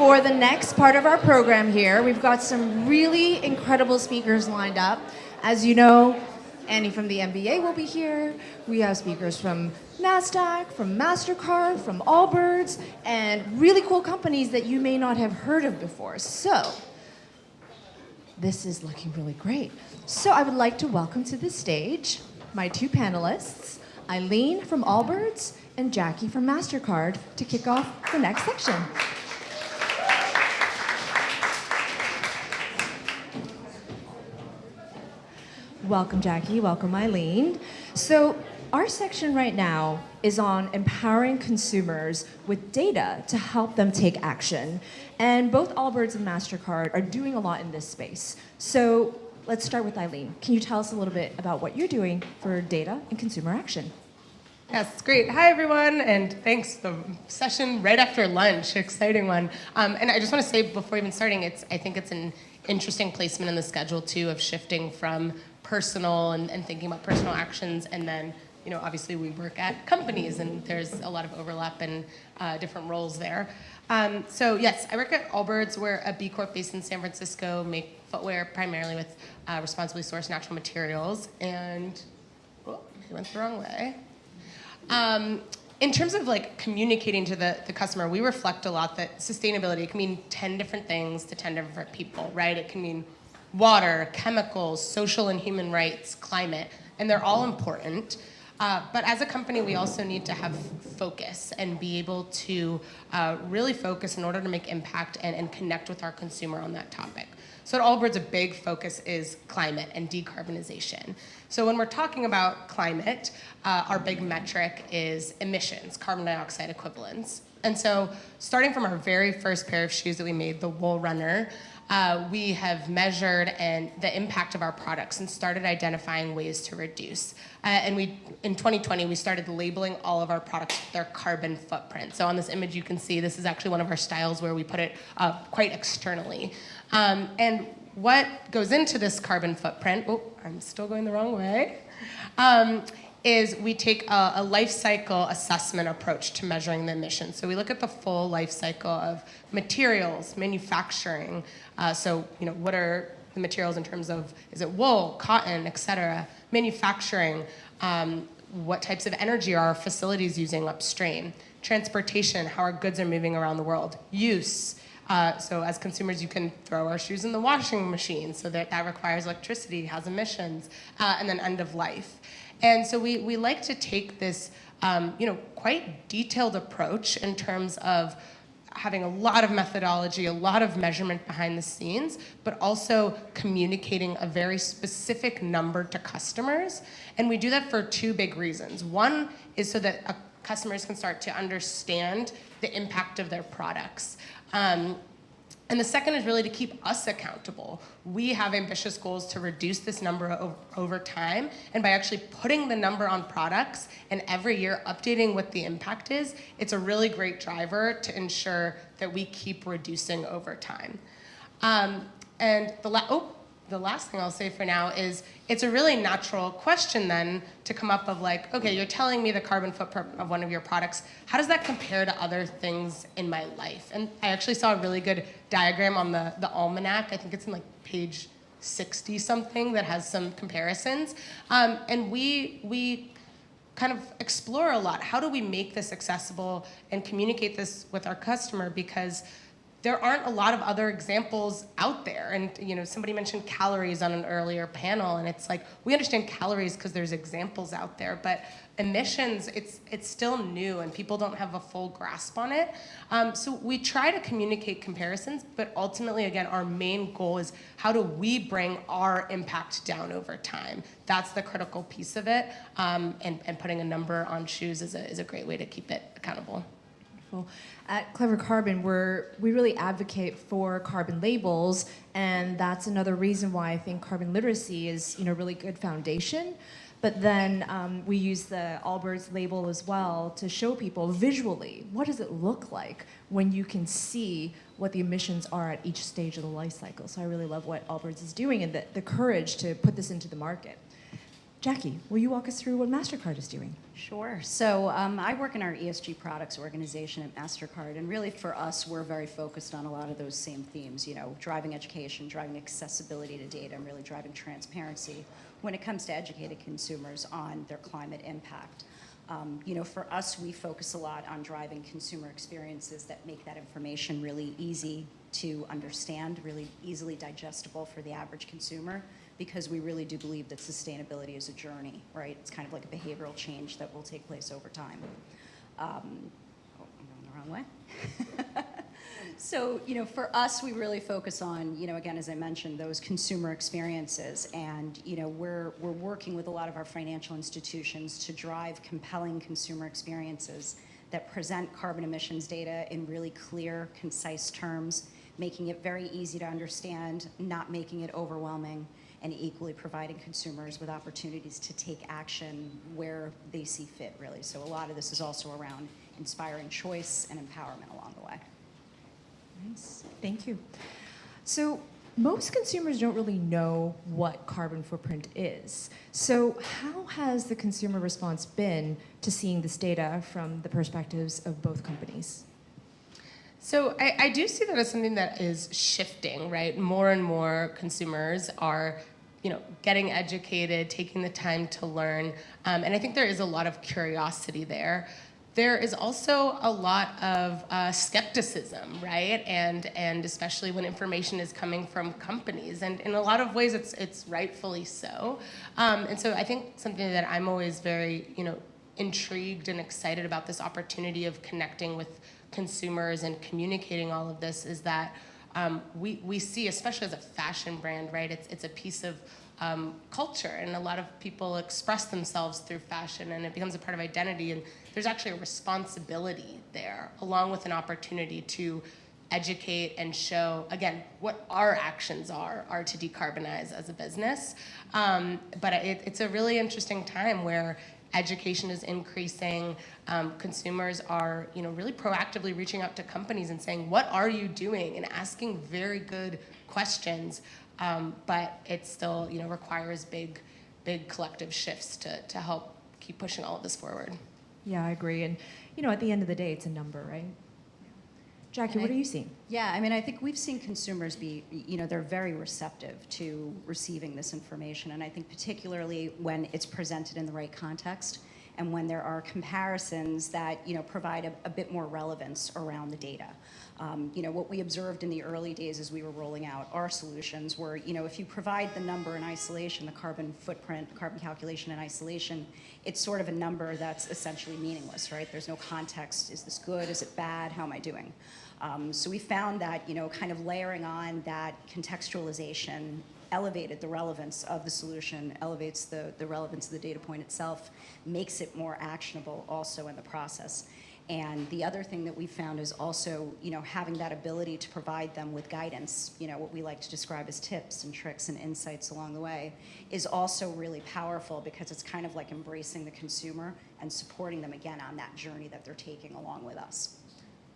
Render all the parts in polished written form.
for the next part of our program here. We've got some really incredible speakers lined up. As you know, Annie from the MBA will be here. We have speakers from NASDAQ, from MasterCard, from Allbirds, and really cool companies that you may not have heard of before. So, this is looking really great. So I would like to welcome to the stage my two panelists, Eileen from Allbirds and Jackie from MasterCard, to kick off the next section. Welcome, Jackie. Welcome, Eileen. So our section right now is on empowering consumers with data to help them take action. And both Allbirds and MasterCard are doing a lot in this space. So let's start with Eileen. Can you tell us a little bit about what you're doing for data and consumer action? Yes, great. Hi, everyone, and thanks. The session right after lunch, exciting one. And I just want to say before even starting, I think it's an interesting placement in the schedule, too, of shifting from personal and thinking about personal actions, and then, obviously we work at companies, and there's a lot of overlap and different roles there. So yes, I work at Allbirds. We're a B Corp based in San Francisco, make footwear primarily with responsibly sourced natural materials, and, I went the wrong way. In terms of communicating to the customer, we reflect a lot that sustainability can mean 10 different things to 10 different people, right? It can mean water, chemicals, social and human rights, climate, and they're all important. But as a company, we also need to have focus and be able to really focus in order to make impact and connect with our consumer on that topic. So at Allbirds, a big focus is climate and decarbonization. So when we're talking about climate, our big metric is emissions, carbon dioxide equivalents. And so starting from our very first pair of shoes that we made, the Wool Runner, we have measured the impact of our products and started identifying ways to reduce. And in 2020, we started labeling all of our products with their carbon footprint. So on this image, you can see this is actually one of our styles where we put it quite externally. And what goes into this carbon footprint, I'm still going the wrong way, is we take a life cycle assessment approach to measuring the emissions. So we look at the full life cycle of materials, manufacturing. What are the materials in terms of, is it wool, cotton, et cetera? Manufacturing, what types of energy are our facilities using upstream? Transportation, how our goods are moving around the world. Use, so as consumers, you can throw our shoes in the washing machine, so that requires electricity, has emissions, and then end of life. And so we like to take this, quite detailed approach in terms of having a lot of methodology, a lot of measurement behind the scenes, but also communicating a very specific number to customers. And we do that for two big reasons. One is so that customers can start to understand the impact of their products. And the second is really to keep us accountable. We have ambitious goals to reduce this number over time, and by actually putting the number on products and every year updating what the impact is, it's a really great driver to ensure that we keep reducing over time. And the last thing I'll say for now is it's a really natural question then to come up of okay, you're telling me the carbon footprint of one of your products. How does that compare to other things in my life? And I actually saw a really good diagram on the almanac. I think it's in page 60 something that has some comparisons. And we kind of explore a lot. How do we make this accessible and communicate this with our customer? Because there aren't a lot of other examples out there. And somebody mentioned calories on an earlier panel, and it's we understand calories because there's examples out there, but emissions, it's still new and people don't have a full grasp on it. So we try to communicate comparisons, but ultimately, again, our main goal is how do we bring our impact down over time? That's the critical piece of it, and putting a number on shoes is a great way to keep it accountable. At Clever Carbon, we really advocate for carbon labels, and that's another reason why I think carbon literacy is a really good foundation. But then we use the Allbirds label as well to show people visually what does it look like when you can see what the emissions are at each stage of the life cycle. So I really love what Allbirds is doing and the courage to put this into the market. Jackie, will you walk us through what MasterCard is doing? Sure. So I work in our ESG products organization at MasterCard, and really for us, we're very focused on a lot of those same themes, driving education, driving accessibility to data, and really driving transparency when it comes to educated consumers on their climate impact. For us, we focus a lot on driving consumer experiences that make that information really easy to understand, really easily digestible for the average consumer, because we really do believe that sustainability is a journey, right? It's kind of like a behavioral change that will take place over time. I'm going the wrong way. So, for us, we really focus on, again, as I mentioned, those consumer experiences. And, we're working with a lot of our financial institutions to drive compelling consumer experiences that present carbon emissions data in really clear, concise terms, making it very easy to understand, not making it overwhelming, and equally providing consumers with opportunities to take action where they see fit, really. So a lot of this is also around inspiring choice and empowerment along the way. Nice. Thank you. So most consumers don't really know what carbon footprint is. So how has the consumer response been to seeing this data from the perspectives of both companies? So I do see that as something that is shifting, right? More and more consumers are, getting educated, taking the time to learn, and I think there is a lot of curiosity there. There is also a lot of skepticism, right? And especially when information is coming from companies, and in a lot of ways, it's rightfully so. And so I think something that I'm always very, intrigued and excited about this opportunity of connecting with consumers and communicating all of this is that we see, especially as a fashion brand, right? It's a piece of culture, and a lot of people express themselves through fashion, and it becomes a part of identity. And there's actually a responsibility there, along with an opportunity to educate and show, again, what our actions are to decarbonize as a business. But it's a really interesting time where education is increasing. Consumers are, really proactively reaching out to companies and saying, "What are you doing?" and asking very good questions. But it still, requires big collective shifts to help keep pushing all of this forward. Yeah, I agree. And, at the end of the day, it's a number, right? Jackie, what are you seeing? Yeah, I think we've seen consumers be, they're very receptive to receiving this information. And I think particularly when it's presented in the right context and when there are comparisons that, provide a bit more relevance around the data. What we observed in the early days as we were rolling out our solutions were, if you provide the number in isolation, the carbon footprint, carbon calculation in isolation, it's sort of a number that's essentially meaningless, right? There's no context. Is this good? Is it bad? How am I doing? So we found that, kind of layering on that contextualization elevated the relevance of the solution, elevates the relevance of the data point itself, makes it more actionable also in the process. And the other thing that we found is also, having that ability to provide them with guidance, what we like to describe as tips and tricks and insights along the way, is also really powerful because it's kind of like embracing the consumer and supporting them again on that journey that they're taking along with us.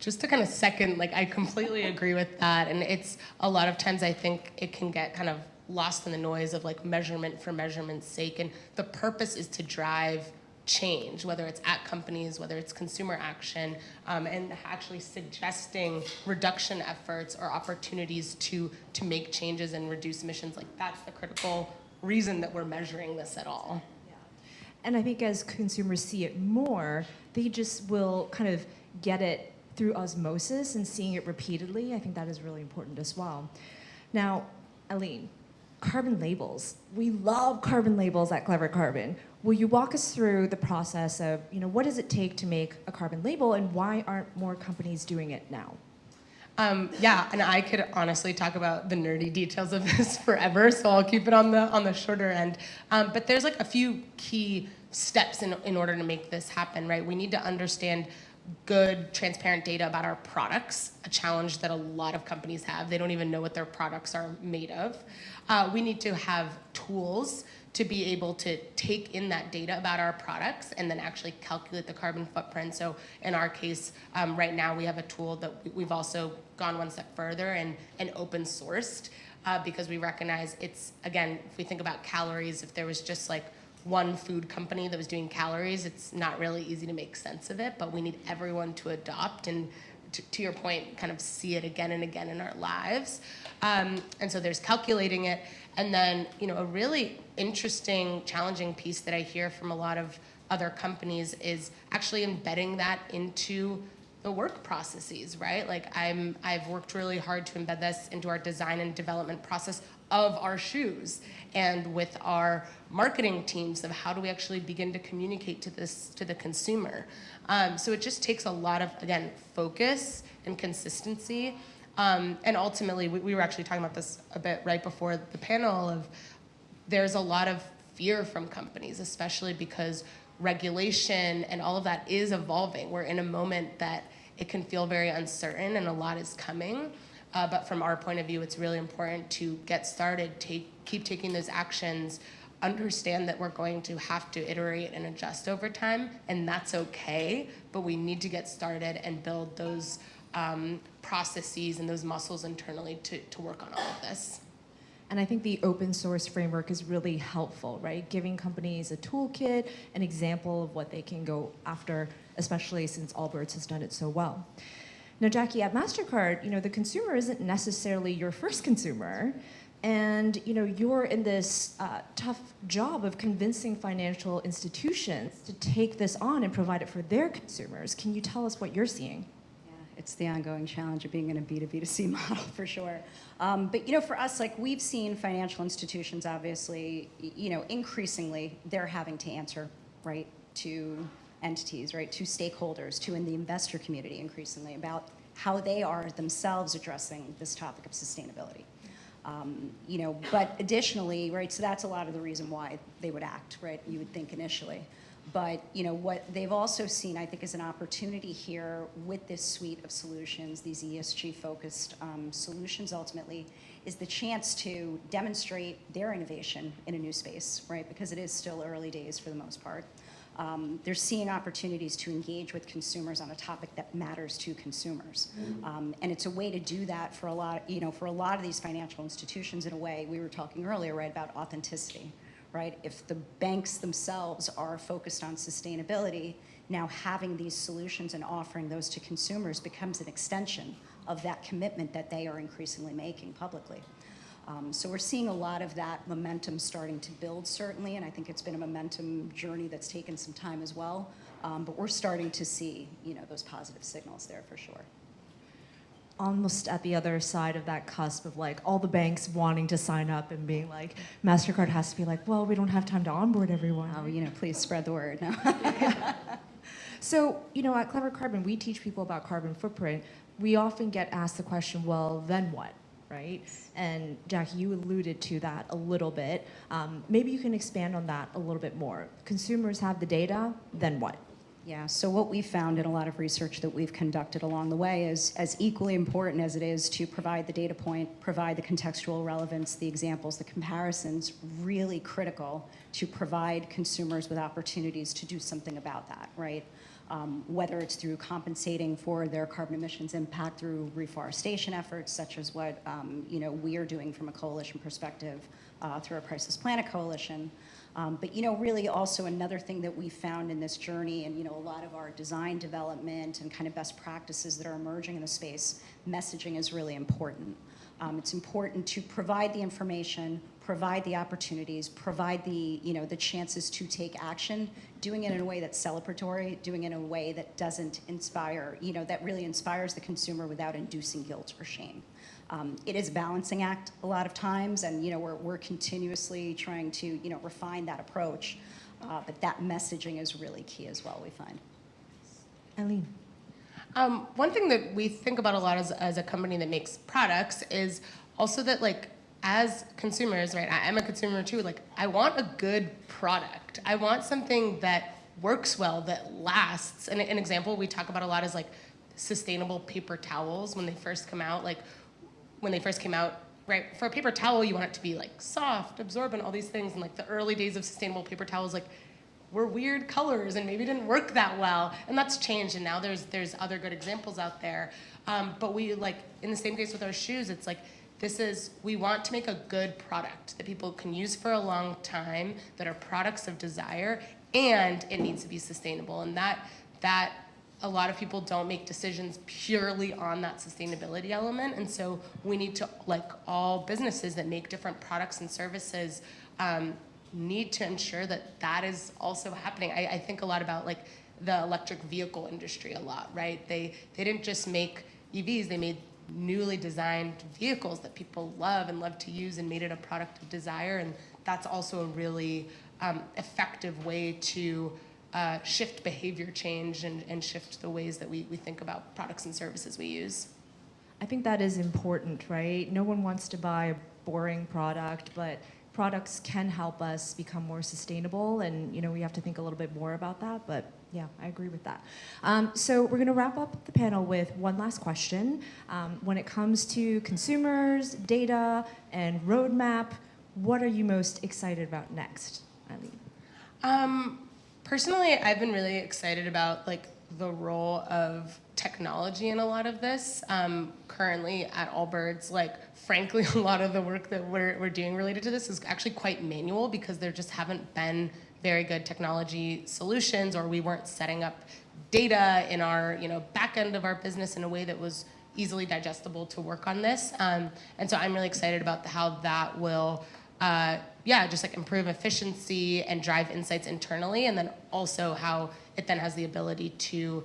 Just to kind of second, I completely agree with that. And it's a lot of times I think it can get kind of lost in the noise of measurement for measurement's sake. And the purpose is to drive change, whether it's at companies, whether it's consumer action, and actually suggesting reduction efforts or opportunities to make changes and reduce emissions. That's the critical reason that we're measuring this at all. Yeah. And I think as consumers see it more, they just will kind of get it through osmosis and seeing it repeatedly. I think that is really important as well. Now, Aline, carbon labels. We love carbon labels at Clever Carbon. Will you walk us through the process of, what does it take to make a carbon label, and why aren't more companies doing it now? Yeah, and I could honestly talk about the nerdy details of this forever, so I'll keep it on the shorter end. But there's a few key steps in order to make this happen, right? We need to understand good, transparent data about our products, a challenge that a lot of companies have. They don't even know what their products are made of. We need to have tools to be able to take in that data about our products and then actually calculate the carbon footprint. So in our case, right now we have a tool that we've also gone one step further and open sourced because we recognize it's, again, if we think about calories, if there was just one food company that was doing calories, it's not really easy to make sense of it, but we need everyone to adopt and to your point, kind of see it again and again in our lives. And so there's calculating it. And then, a really interesting, challenging piece that I hear from a lot of other companies is actually embedding that into the work processes, right? Like I've worked really hard to embed this into our design and development process of our shoes and with our marketing teams of how do we actually begin to communicate to the consumer. So it just takes a lot of, again, focus and consistency. And ultimately, we were actually talking about this a bit right before the panel of there's a lot of fear from companies, especially because regulation and all of that is evolving. We're in a moment that it can feel very uncertain and a lot is coming. But from our point of view, it's really important to get started, keep taking those actions, understand that we're going to have to iterate and adjust over time, and that's okay, but we need to get started and build those processes and those muscles internally to work on all of this. And I think the open source framework is really helpful, right? Giving companies a toolkit, an example of what they can go after, especially since Allbirds has done it so well. Now, Jackie, at MasterCard, the consumer isn't necessarily your first consumer. And you're in this tough job of convincing financial institutions to take this on and provide it for their consumers. Can you tell us what you're seeing? It's the ongoing challenge of being in a B2B2C model for sure. But for us, like we've seen financial institutions, obviously, increasingly they're having to answer, right, to entities, right, to stakeholders, to in the investor community increasingly about how they are themselves addressing this topic of sustainability. But additionally, right, so that's a lot of the reason why they would act, right, you would think initially. But what they've also seen, I think, is an opportunity here with this suite of solutions, these ESG-focused solutions ultimately, is the chance to demonstrate their innovation in a new space, right? Because it is still early days for the most part. They're seeing opportunities to engage with consumers on a topic that matters to consumers, and it's a way to do that for a lot of these financial institutions. In a way, we were talking earlier, right, about authenticity. Right? If the banks themselves are focused on sustainability, now having these solutions and offering those to consumers becomes an extension of that commitment that they are increasingly making publicly. So we're seeing a lot of that momentum starting to build, certainly, and I think it's been a momentum journey that's taken some time as well. But we're starting to see, those positive signals there for sure. Almost at the other side of that cusp of like all the banks wanting to sign up and being like, MasterCard has to be like, well, we don't have time to onboard everyone. Oh, please spread the word. So, at Clever Carbon, we teach people about carbon footprint. We often get asked the question, well, then what, right? And Jackie, you alluded to that a little bit. Maybe you can expand on that a little bit more. Consumers have the data, then what? Yeah, so what we found in a lot of research that we've conducted along the way is as equally important as it is to provide the data point, provide the contextual relevance, the examples, the comparisons, really critical to provide consumers with opportunities to do something about that, right? Whether it's through compensating for their carbon emissions impact through reforestation efforts, such as what we are doing from a coalition perspective through our Priceless Planet Coalition. But really also another thing that we found in this journey and a lot of our design development and kind of best practices that are emerging in the space, messaging is really important. It's important to provide the information, provide the opportunities, provide the the chances to take action, doing it in a way that's celebratory, doing it in a way that doesn't inspire, that really inspires the consumer without inducing guilt or shame. It is a balancing act a lot of times, and we're continuously trying to refine that approach, but that messaging is really key as well, we find. Eileen. One thing that we think about a lot as a company that makes products is also that as consumers, right, I'm a consumer too, I want a good product. I want something that works well, that lasts. And an example we talk about a lot is sustainable paper towels when they first come out. Right, for a paper towel, you want it to be soft, absorbent, all these things. And the early days of sustainable paper towels, were weird colors and maybe didn't work that well. And that's changed, and now there's other good examples out there. But we in the same case with our shoes, it's we want to make a good product that people can use for a long time, that are products of desire, and it needs to be sustainable. And that a lot of people don't make decisions purely on that sustainability element. And so we need to, like all businesses that make different products and services, need to ensure that that is also happening. I think a lot about like the electric vehicle industry a lot, right? They didn't just make EVs, they made newly designed vehicles that people love and love to use and made it a product of desire. And that's also a really effective way to shift behavior change and shift the ways that we think about products and services we use. I think that is important, right? No one wants to buy a boring product, but products can help us become more sustainable, and we have to think a little bit more about that. But yeah, I agree with that. So we're going to wrap up the panel with one last question. When it comes to consumers, data, and roadmap, what are you most excited about next, Eileen? Personally, I've been really excited about like the role of technology in a lot of this. Currently at Allbirds, like frankly, a lot of the work that we're doing related to this is actually quite manual because there just haven't been very good technology solutions, or we weren't setting up data in our back end of our business in a way that was easily digestible to work on this. And so I'm really excited about how that will just like improve efficiency and drive insights internally, and then also how it then has the ability to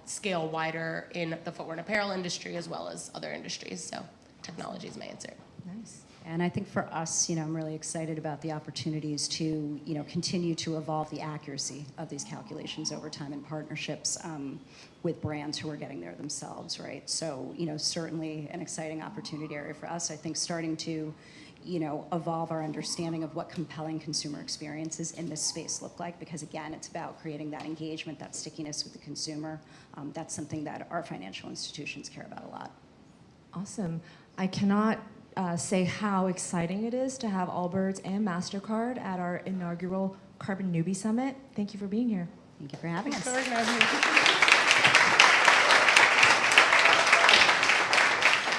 scale wider in the footwear and apparel industry as well as other industries. So technology is my answer. Nice. And I think for us, I'm really excited about the opportunities to, continue to evolve the accuracy of these calculations over time in partnerships with brands who are getting there themselves, right? So, certainly an exciting opportunity area for us. I think starting to evolve our understanding of what compelling consumer experiences in this space look like, because again, it's about creating that engagement, that stickiness with the consumer. That's something that our financial institutions care about a lot. Awesome. I cannot say how exciting it is to have Allbirds and MasterCard at our inaugural Carbon Newbie Summit. Thank you for being here. Thank you for having us. Thanks for organizing.